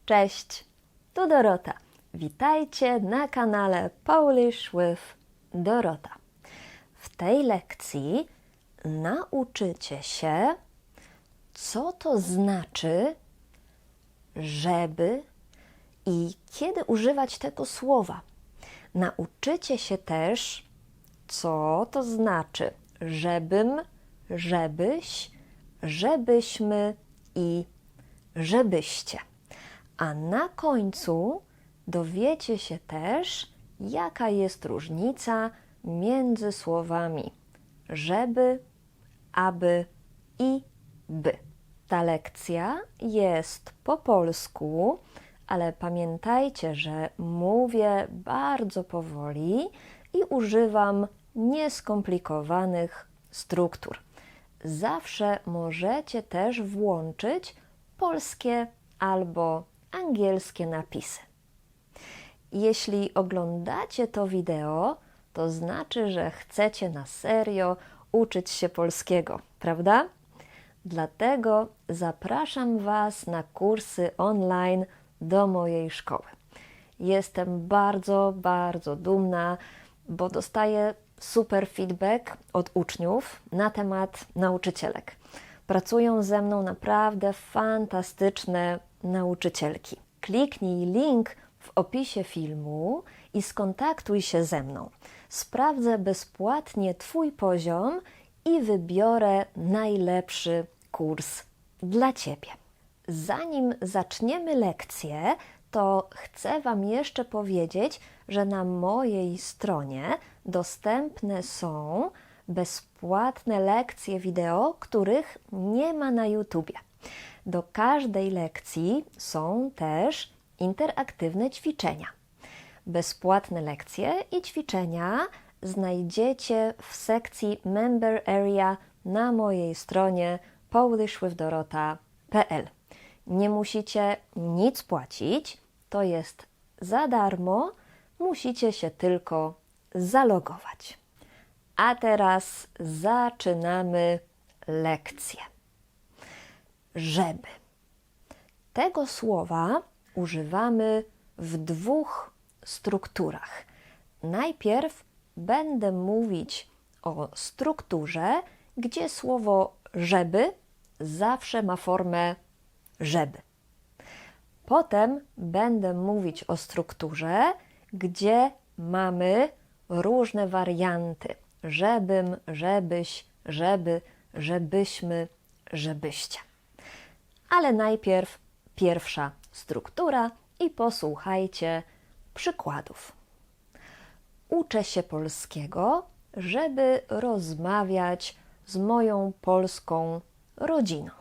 Cześć, tu Dorota. Witajcie na kanale Polish with Dorota. W tej lekcji nauczycie się, co to znaczy żeby i kiedy używać tego słowa. Nauczycie się też, co to znaczy żebym, żebyś, żebyśmy i żebyście. A na końcu dowiecie się też, jaka jest różnica między słowami żeby, aby i by. Ta lekcja jest po polsku, ale pamiętajcie, że mówię bardzo powoli i używam nieskomplikowanych struktur. Zawsze możecie też włączyć polskie albo angielskie napisy. Jeśli oglądacie to wideo, to znaczy, że chcecie na serio uczyć się polskiego, prawda? Dlatego zapraszam Was na kursy online do mojej szkoły. Jestem bardzo dumna, bo dostaję super feedback od uczniów na temat nauczycielek. Pracują ze mną naprawdę fantastyczne nauczycielki. Kliknij link w opisie filmu i skontaktuj się ze mną. Sprawdzę bezpłatnie Twój poziom i wybiorę najlepszy kurs dla Ciebie. Zanim zaczniemy lekcję, to chcę Wam jeszcze powiedzieć, że na mojej stronie dostępne są bezpłatne lekcje wideo, których nie ma na YouTubie. Do każdej lekcji są też interaktywne ćwiczenia. Bezpłatne lekcje i ćwiczenia znajdziecie w sekcji Member Area na mojej stronie polishwithdorota.pl. Nie musicie nic płacić, to jest za darmo, musicie się tylko zalogować. A teraz zaczynamy lekcję. Żeby. Tego słowa używamy w dwóch strukturach. Najpierw będę mówić o strukturze, gdzie słowo żeby zawsze ma formę żeby. Potem będę mówić o strukturze, gdzie mamy różne warianty. Żebym, żebyś, żeby, żebyśmy, żebyście. Ale najpierw pierwsza struktura i posłuchajcie przykładów. Uczę się polskiego, żeby rozmawiać z moją polską rodziną.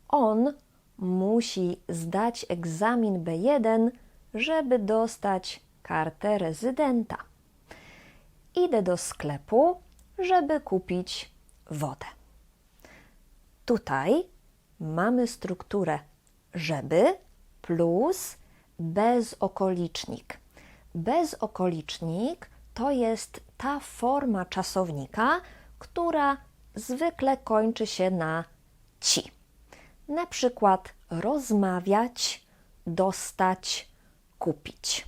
On musi zdać egzamin B1, żeby dostać kartę rezydenta. Idę do sklepu, żeby kupić wodę. Tutaj mamy strukturę żeby plus bezokolicznik. Bezokolicznik to jest ta forma czasownika, która zwykle kończy się na ci. Na przykład rozmawiać, dostać, kupić.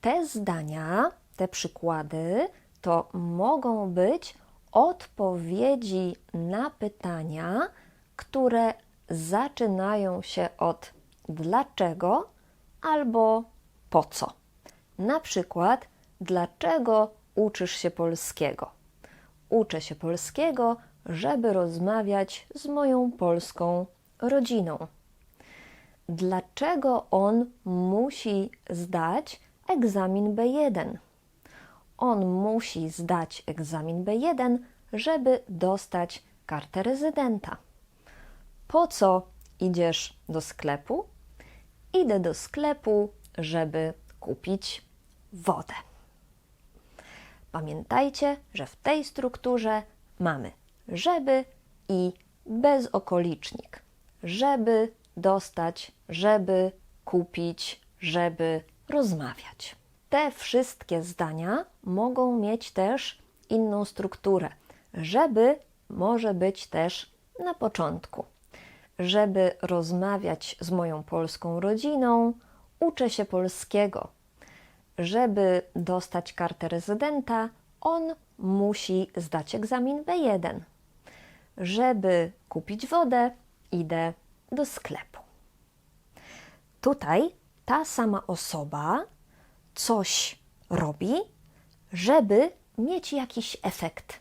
Te zdania, te przykłady to mogą być odpowiedzi na pytania, które zaczynają się od dlaczego albo po co. Na przykład, dlaczego uczysz się polskiego? Uczę się polskiego, żeby rozmawiać z moją polską rodziną. Dlaczego on musi zdać egzamin B1? On musi zdać egzamin B1, żeby dostać kartę rezydenta. Po co idziesz do sklepu? Idę do sklepu, żeby kupić wodę. Pamiętajcie, że w tej strukturze mamy żeby i bezokolicznik. Żeby dostać, żeby kupić, żeby rozmawiać. Te wszystkie zdania mogą mieć też inną strukturę. Żeby może być też na początku. żeby rozmawiać z moją polską rodziną, uczę się polskiego. Żeby dostać kartę rezydenta, on musi zdać egzamin B1. Żeby kupić wodę, idę do sklepu. Tutaj ta sama osoba coś robi, żeby mieć jakiś efekt.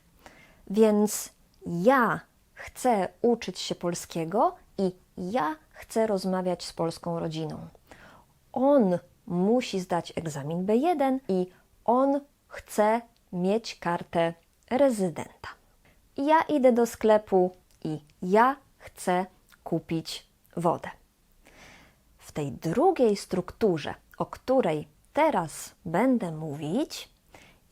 Więc ja chcę uczyć się polskiego i ja chcę rozmawiać z polską rodziną. On musi zdać egzamin B1 i on chce mieć kartę rezydenta. Ja idę do sklepu i ja chcę kupić wodę. W tej drugiej strukturze, o której teraz będę mówić,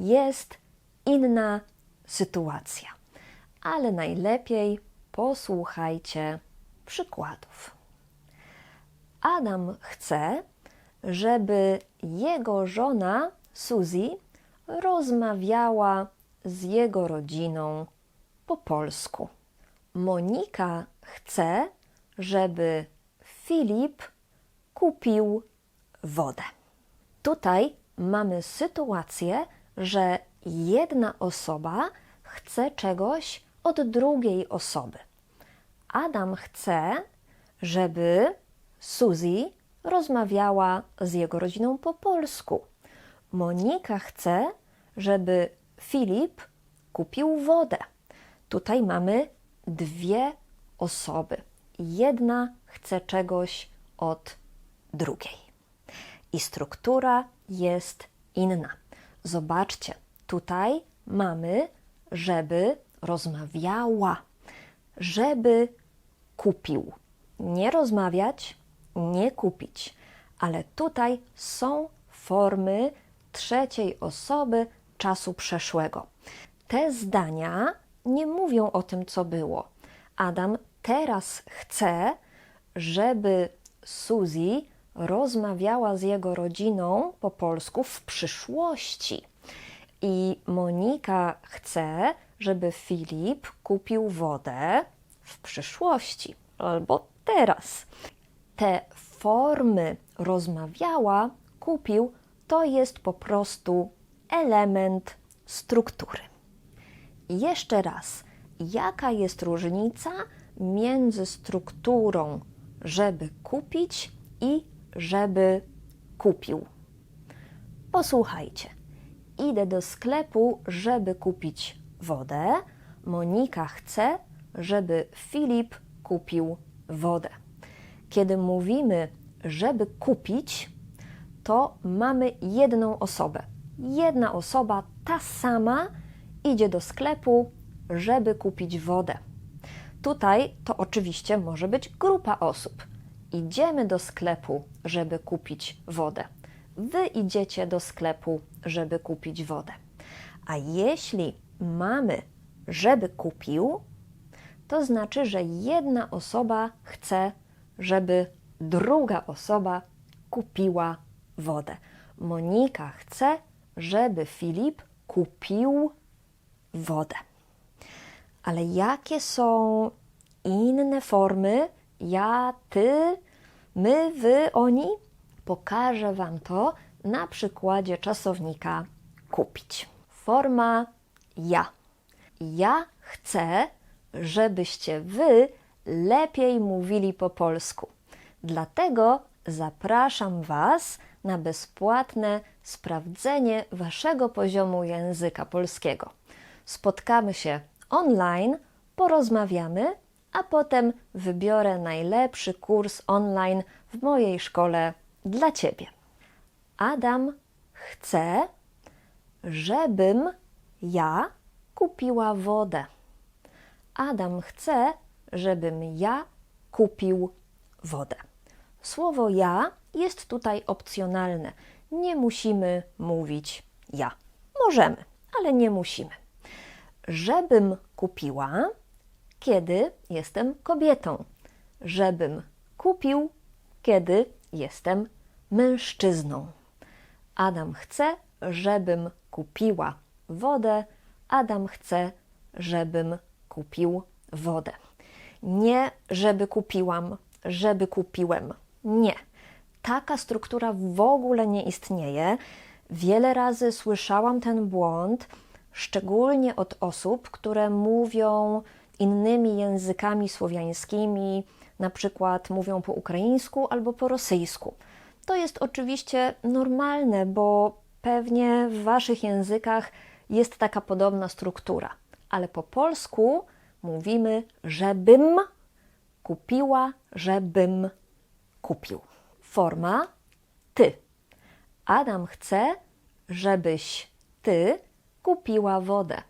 jest inna sytuacja. Ale najlepiej posłuchajcie przykładów. Adam chce, żeby jego żona Suzy rozmawiała z jego rodziną po polsku. Monika chce, żeby Filip kupił wodę. Tutaj mamy sytuację, że jedna osoba chce czegoś od drugiej osoby. Adam chce, żeby Suzy rozmawiała z jego rodziną po polsku. Monika chce, żeby Filip kupił wodę. Tutaj mamy dwie osoby. Jedna chce czegoś od drugiej. I struktura jest inna. Zobaczcie, tutaj mamy, żeby rozmawiała, żeby kupił. Nie rozmawiać, nie kupić. Ale tutaj są formy trzeciej osoby czasu przeszłego. Te zdania nie mówią o tym, co było. Adam teraz chce, żeby Suzy rozmawiała z jego rodziną po polsku w przyszłości. I Monika chce, żeby Filip kupił wodę w przyszłości albo teraz. Te formy rozmawiała, kupił, to jest po prostu element struktury. Jeszcze raz, jaka jest różnica między strukturą żeby kupić i żeby kupił? Posłuchajcie. Idę do sklepu, żeby kupić wodę. Monika chce, żeby Filip kupił wodę. Kiedy mówimy, żeby kupić, to mamy jedną osobę. Jedna osoba, ta sama, idzie do sklepu, żeby kupić wodę. Tutaj to oczywiście może być grupa osób. Idziemy do sklepu, żeby kupić wodę. Wy idziecie do sklepu, żeby kupić wodę. A jeśli mamy, żeby kupił, to znaczy, że jedna osoba chce, żeby druga osoba kupiła wodę. Monika chce, żeby Filip kupił wodę. Ale jakie są inne formy? Ja, ty, my, wy, oni? Pokażę Wam to na przykładzie czasownika kupić. Forma ja. Ja chcę, żebyście Wy lepiej mówili po polsku. Dlatego zapraszam Was na bezpłatne sprawdzenie Waszego poziomu języka polskiego. Spotkamy się online, porozmawiamy, a potem wybiorę najlepszy kurs online w mojej szkole dla Ciebie. Adam chce, żebym ja kupiła wodę. Adam chce, żebym ja kupił wodę. Słowo ja jest tutaj opcjonalne. Nie musimy mówić ja. Możemy, ale nie musimy. Żebym kupiła, kiedy jestem kobietą. Żebym kupił, kiedy jestem mężczyzną. Adam chce, żebym kupiła wodę. Adam chce, żebym kupił wodę. Nie, żeby kupiłam, żeby kupiłem. Nie. Taka struktura w ogóle nie istnieje. Wiele razy słyszałam ten błąd, szczególnie od osób, które mówią innymi językami słowiańskimi, na przykład mówią po ukraińsku albo po rosyjsku. To jest oczywiście normalne, bo pewnie w waszych językach jest taka podobna struktura, ale po polsku mówimy żebym kupiła, żebym kupił. Forma ty. Adam chce, żebyś ty kupiła wodę.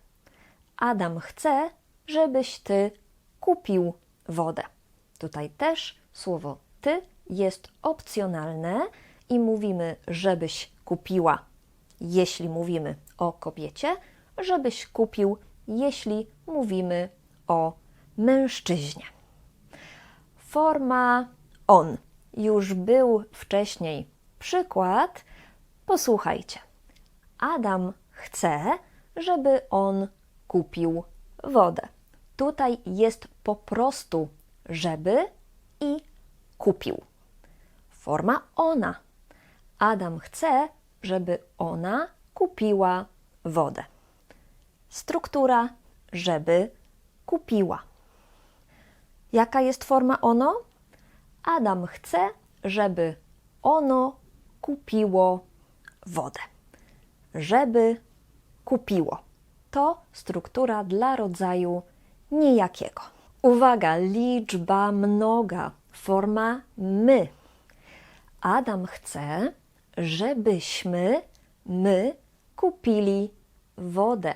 Adam chce, żebyś ty kupił wodę. Tutaj też słowo ty jest opcjonalne i mówimy, żebyś kupiła, jeśli mówimy o kobiecie, żebyś kupił, jeśli mówimy o mężczyźnie. Forma on. Już był wcześniej przykład. Posłuchajcie. Adam chce, żeby on kupił wodę. Tutaj jest po prostu żeby i kupił. Forma ona. Adam chce, żeby ona kupiła wodę. Struktura żeby kupiła. Jaka jest forma ono? Adam chce, żeby ono kupiło wodę. Żeby kupiło. To struktura dla rodzaju nijakiego. Uwaga, liczba mnoga. Forma my. Adam chce, żebyśmy my kupili wodę.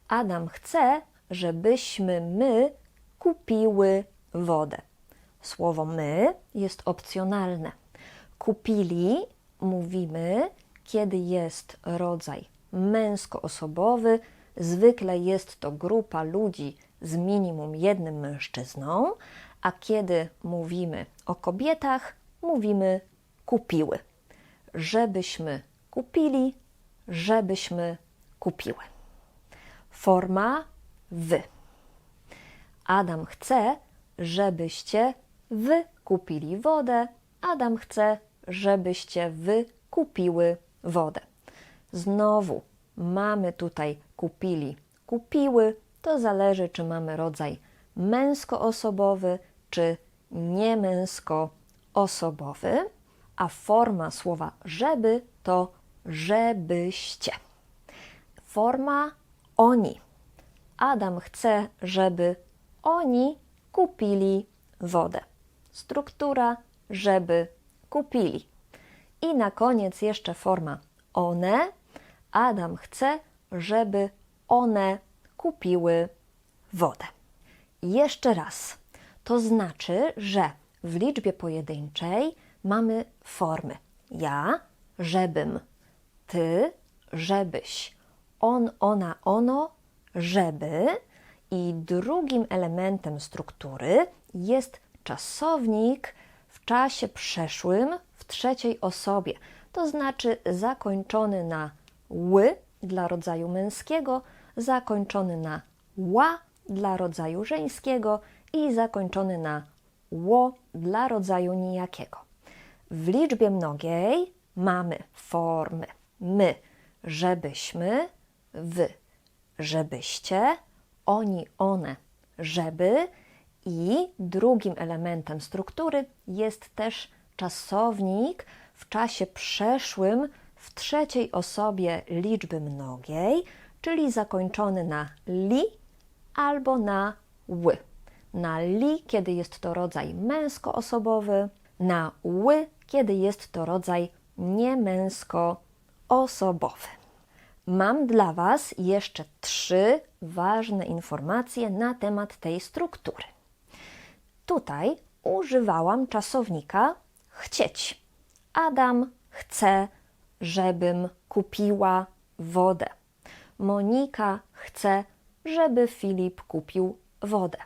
Adam chce, żebyśmy my kupiły wodę. Słowo my jest opcjonalne. Kupili mówimy, kiedy jest rodzaj męskoosobowy. Zwykle jest to grupa ludzi z minimum jednym mężczyzną, a kiedy mówimy o kobietach, mówimy kupiły. Żebyśmy kupili, żebyśmy kupiły. Forma wy. Adam chce, żebyście wy kupili wodę. Adam chce, żebyście wy kupiły wodę. Znowu mamy tutaj kupili, kupiły. To zależy, czy mamy rodzaj męskoosobowy, czy niemęskoosobowy. A forma słowa żeby to żebyście. Forma oni. Adam chce, żeby oni kupili wodę. Struktura żeby kupili. I na koniec jeszcze forma one. Adam chce, żeby one kupiły wodę. Jeszcze raz. To znaczy, że w liczbie pojedynczej mamy formy ja, żebym, ty, żebyś, on, ona, ono, żeby i drugim elementem struktury jest czasownik w czasie przeszłym w trzeciej osobie, to znaczy zakończony na ły dla rodzaju męskiego, zakończony na ła dla rodzaju żeńskiego i zakończony na ło dla rodzaju nijakiego. W liczbie mnogiej mamy formy my, żebyśmy, wy, żebyście, oni, one, żeby i drugim elementem struktury jest też czasownik w czasie przeszłym w trzeciej osobie liczby mnogiej, czyli zakończony na li albo na ły. Na li, kiedy jest to rodzaj męskoosobowy, na ły, kiedy jest to rodzaj niemęskoosobowy. Mam dla Was jeszcze 3 ważne informacje na temat tej struktury. Tutaj używałam czasownika chcieć. Adam chce, żebym kupiła wodę. Monika chce, żeby Filip kupił wodę.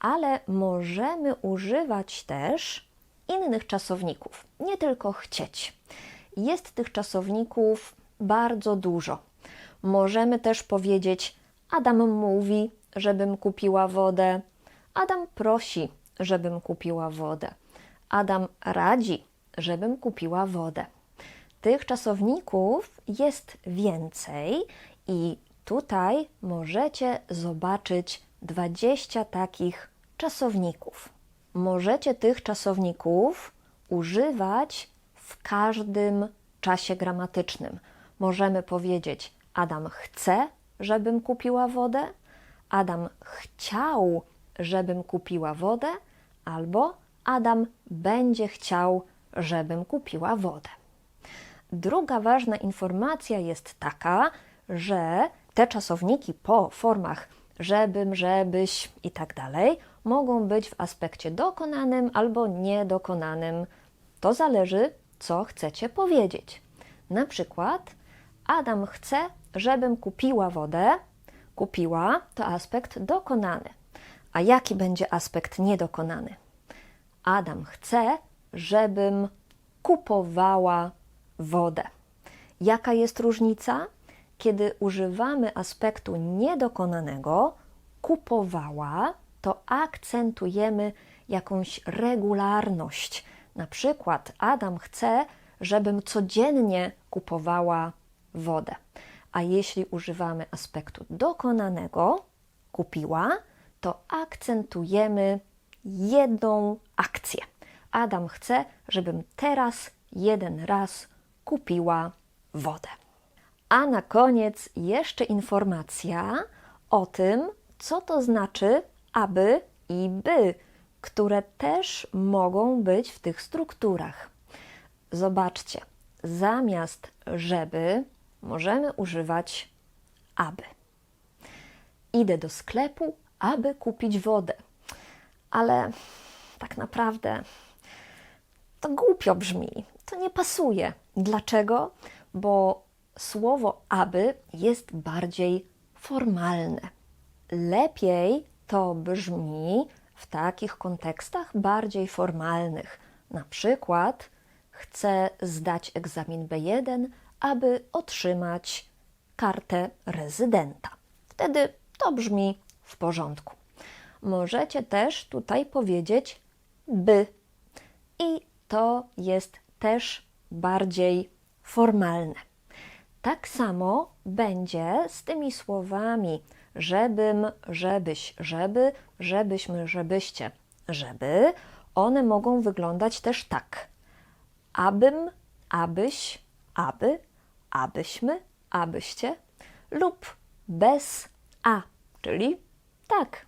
Ale możemy używać też innych czasowników, nie tylko chcieć. Jest tych czasowników bardzo dużo. Możemy też powiedzieć Adam mówi, żebym kupiła wodę. Adam prosi, żebym kupiła wodę. Adam radzi, żebym kupiła wodę. Tych czasowników jest więcej i tutaj możecie zobaczyć 20 takich czasowników. Możecie tych czasowników używać w każdym czasie gramatycznym. Możemy powiedzieć: Adam chce, żebym kupiła wodę, Adam chciał, żebym kupiła wodę, albo Adam będzie chciał, żebym kupiła wodę. Druga ważna informacja jest taka, że te czasowniki po formach żebym, żebyś i tak dalej mogą być w aspekcie dokonanym albo niedokonanym. To zależy, co chcecie powiedzieć. Na przykład Adam chce, żebym kupiła wodę. Kupiła to aspekt dokonany. A jaki będzie aspekt niedokonany? Adam chce, żebym kupowała wodę. Jaka jest różnica? Kiedy używamy aspektu niedokonanego, kupowała, to akcentujemy jakąś regularność. Na przykład Adam chce, żebym codziennie kupowała wodę. A jeśli używamy aspektu dokonanego, kupiła, to akcentujemy jedną akcję. Adam chce, żebym teraz jeden raz kupiła wodę. A na koniec jeszcze informacja o tym, co to znaczy aby i by, które też mogą być w tych strukturach. Zobaczcie, zamiast żeby możemy używać aby. Idę do sklepu, aby kupić wodę. Ale tak naprawdę to głupio brzmi, to nie pasuje. Dlaczego? Bo słowo aby jest bardziej formalne. Lepiej to brzmi w takich kontekstach bardziej formalnych. Na przykład chcę zdać egzamin B1, aby otrzymać kartę rezydenta. Wtedy to brzmi w porządku. Możecie też tutaj powiedzieć by i to jest też bardziej formalne. Tak samo będzie z tymi słowami żebym, żebyś, żeby, żebyśmy, żebyście, żeby. One mogą wyglądać też tak. Abym, abyś, aby, abyśmy, abyście lub bez a, czyli tak.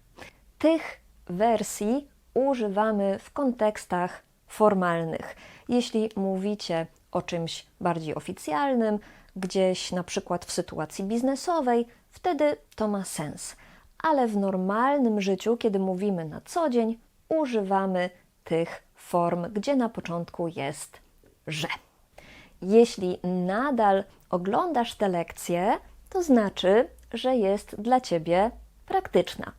Tych wersji używamy w kontekstach formalnych. Jeśli mówicie o czymś bardziej oficjalnym, gdzieś na przykład w sytuacji biznesowej, wtedy to ma sens. Ale w normalnym życiu, kiedy mówimy na co dzień, używamy tych form, gdzie na początku jest że. Jeśli nadal oglądasz tę lekcję, to znaczy, że jest dla Ciebie praktyczna.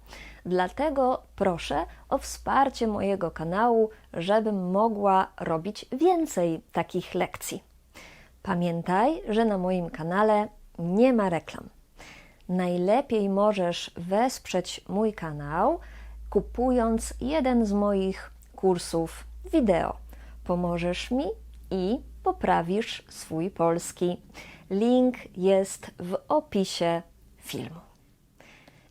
Dlatego proszę o wsparcie mojego kanału, żebym mogła robić więcej takich lekcji. Pamiętaj, że na moim kanale nie ma reklam. Najlepiej możesz wesprzeć mój kanał, kupując jeden z moich kursów wideo. Pomożesz mi i poprawisz swój polski. Link jest w opisie filmu.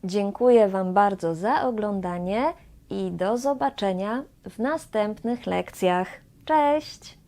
Dziękuję Wam bardzo za oglądanie i do zobaczenia w następnych lekcjach. Cześć!